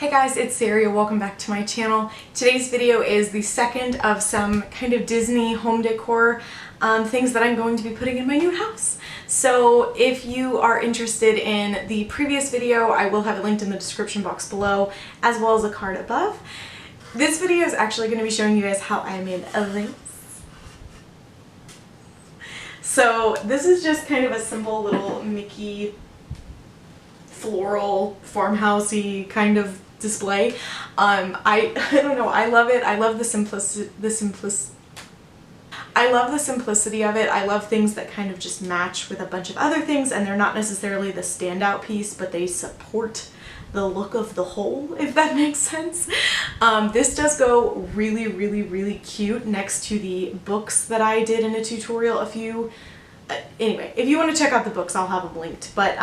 Hey guys, it's Saria. Welcome back to my channel. Today's video is the second of some kind of Disney home decor things that I'm going to be putting in my new house. So if you are interested in the previous video, I will have it linked in the description box below, as well as a card above. This video is actually going to be showing you guys how I made a lace. So this is just kind of a simple little Mickey floral farmhousey kind of display. I don't know, I love it. I love the simplicity of it. I love things that kind of just match with a bunch of other things and they're not necessarily the standout piece, but they support the look of the whole, if that makes sense. This does go really cute next to the books that I did in a tutorial anyway, if you want to check out the books, I'll have them linked, but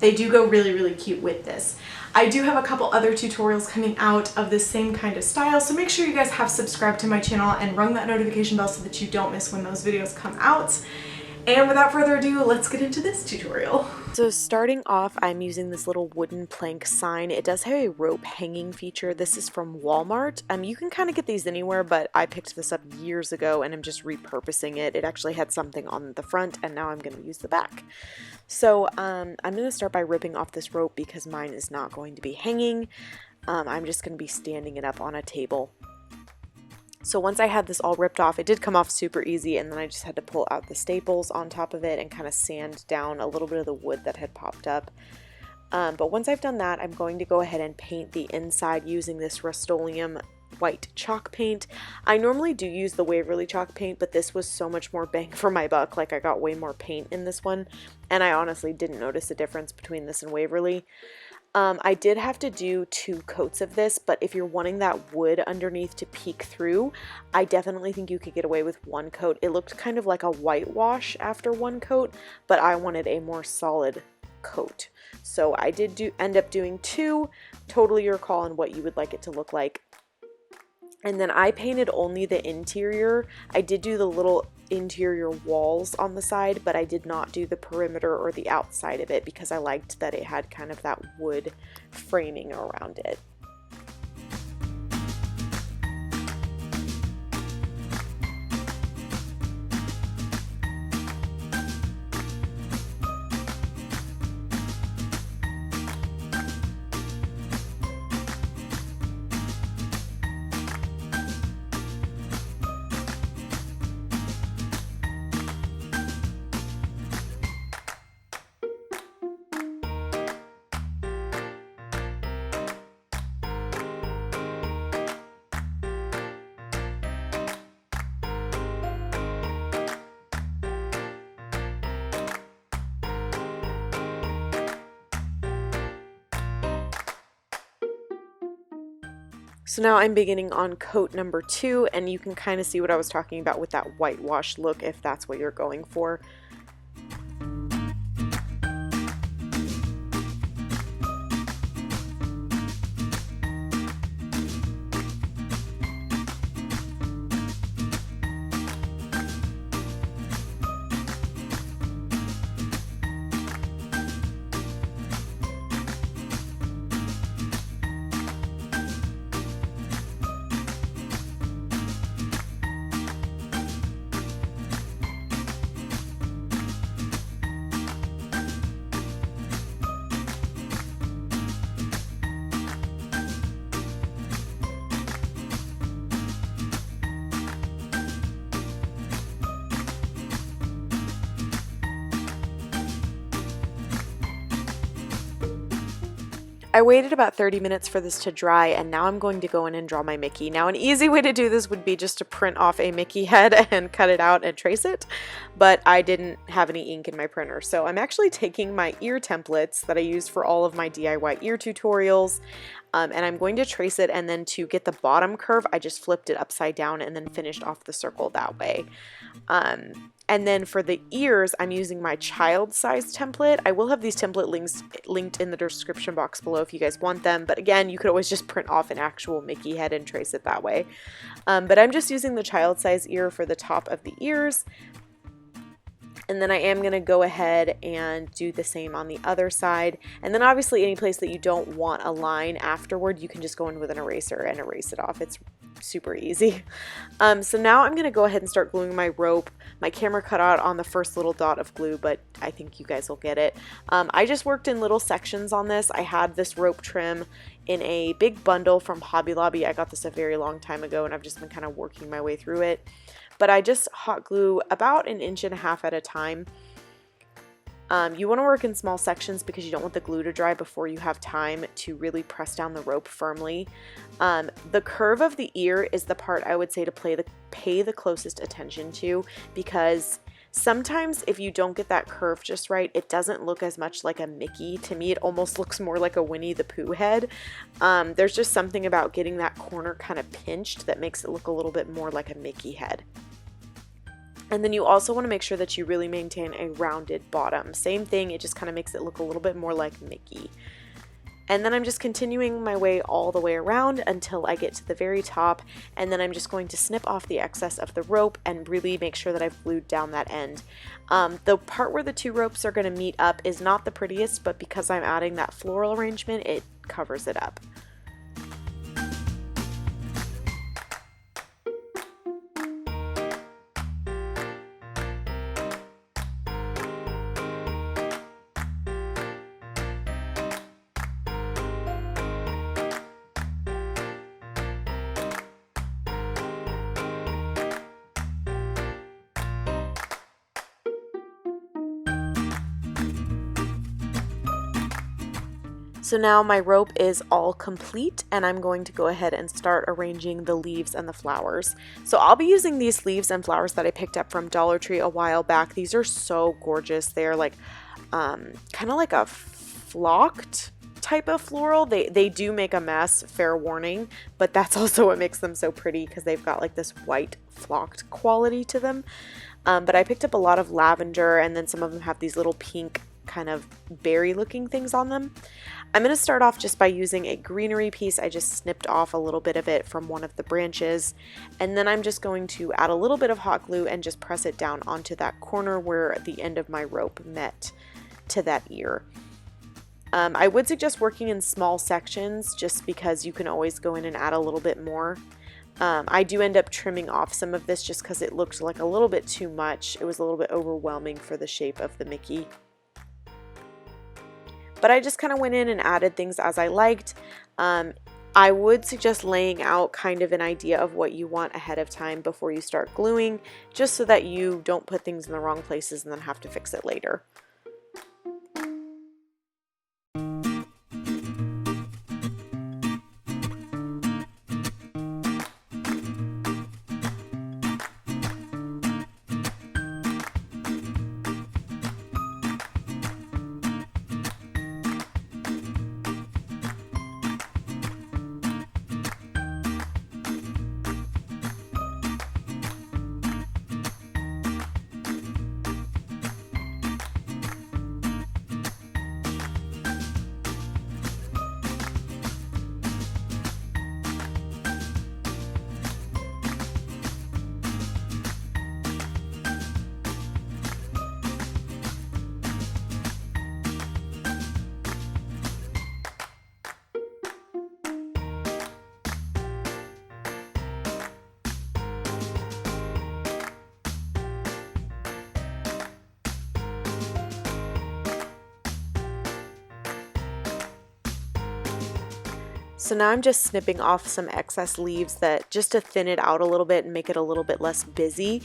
they do go really cute with this. I do have a couple other tutorials coming out of the same kind of style, so make sure you guys have subscribed to my channel and rung that notification bell so that you don't miss when those videos come out. And without further ado, let's get into this tutorial. So starting off, I'm using this little wooden plank sign. It does have a rope hanging feature. This is from Walmart. You can kind of get these anywhere, but I picked this up years ago and I'm just repurposing it. It actually had something on the front and now I'm going to use the back. So I'm going to start by ripping off this rope because mine is not going to be hanging. I'm just going to be standing it up on a table. So once I had this all ripped off, it did come off super easy, and then I just had to pull out the staples on top of it and kind of sand down a little bit of the wood that had popped up. But once I've done that, I'm going to go ahead and paint the inside using this Rust-Oleum white chalk paint. I normally do use the Waverly chalk paint, but this was so much more bang for my buck. Like, I got way more paint in this one, and I honestly didn't notice a difference between this and Waverly. I did have to do 2 coats of this, but if you're wanting that wood underneath to peek through, I definitely think you could get away with 1 coat. It looked kind of like a whitewash after 1 coat, but I wanted a more solid coat. So I did end up doing 2, totally your call on what you would like it to look like. And then I painted only the interior. I did do the little interior walls on the side, but I did not do the perimeter or the outside of it because I liked that it had kind of that wood framing around it. So now I'm beginning on coat number 2, and you can kind of see what I was talking about with that whitewash look if that's what you're going for. I waited about 30 minutes for this to dry, and now I'm going to go in and draw my Mickey. Now, an easy way to do this would be just to print off a Mickey head and cut it out and trace it, but I didn't have any ink in my printer. So I'm actually taking my ear templates that I used for all of my DIY ear tutorials, and I'm going to trace it, and then to get the bottom curve, I just flipped it upside down and then finished off the circle that way. And then for the ears, I'm using my child size template. I will have these template links linked in the description box below if you guys want them. But again, you could always just print off an actual Mickey head and trace it that way. But I'm just using the child size ear for the top of the ears. And then I am going to go ahead and do the same on the other side. And then obviously any place that you don't want a line afterward, you can just go in with an eraser and erase it off. It's super easy. So now I'm going to go ahead and start gluing my rope. My camera cut out on the first little dot of glue, but I think you guys will get it. I just worked in little sections on this. I had this rope trim in a big bundle from Hobby Lobby. I got this a very long time ago, and I've just been kind of working my way through it. But I just hot glue about 1.5 inches at a time. You want to work in small sections because you don't want the glue to dry before you have time to really press down the rope firmly. The curve of the ear is the part I would say to pay the closest attention to, because sometimes if you don't get that curve just right, it doesn't look as much like a Mickey. To me, it almost looks more like a Winnie the Pooh head. There's just something about getting that corner kind of pinched that makes it look a little bit more like a Mickey head. And then you also want to make sure that you really maintain a rounded bottom. Same thing, it just kind of makes it look a little bit more like Mickey. And then I'm just continuing my way all the way around until I get to the very top, and then I'm just going to snip off the excess of the rope and really make sure that I've glued down that end. The part where the two ropes are going to meet up is not the prettiest, but because I'm adding that floral arrangement, it covers it up. So now my rope is all complete, and I'm going to go ahead and start arranging the leaves and the flowers. So I'll be using these leaves and flowers that I picked up from Dollar Tree a while back. These are so gorgeous. They're like kind of like a flocked type of floral. They do make a mess, fair warning, but that's also what makes them so pretty, because they've got like this white flocked quality to them. But I picked up a lot of lavender, and then some of them have these little pink kind of berry looking things on them. I'm going to start off just by using a greenery piece. I just snipped off a little bit of it from one of the branches, and then I'm just going to add a little bit of hot glue and just press it down onto that corner where the end of my rope met to that ear. I would suggest working in small sections just because you can always go in and add a little bit more. I do end up trimming off some of this just because it looked like a little bit too much. It was a little bit overwhelming for the shape of the Mickey. But I just kind of went in and added things as I liked. I would suggest laying out kind of an idea of what you want ahead of time before you start gluing, just so that you don't put things in the wrong places and then have to fix it later. So now I'm just snipping off some excess leaves just to thin it out a little bit and make it a little bit less busy.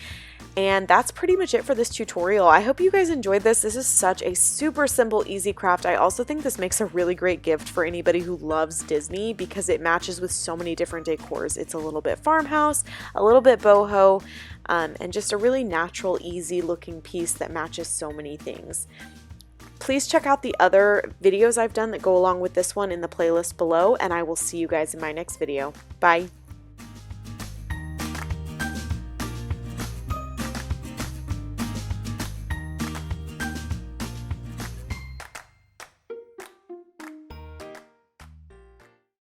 And that's pretty much it for this tutorial. I hope you guys enjoyed this. This is such a super simple, easy craft. I also think this makes a really great gift for anybody who loves Disney because it matches with so many different decors. It's a little bit farmhouse, a little bit boho, and just a really natural, easy looking piece that matches so many things. Please check out the other videos I've done that go along with this one in the playlist below, and I will see you guys in my next video. Bye!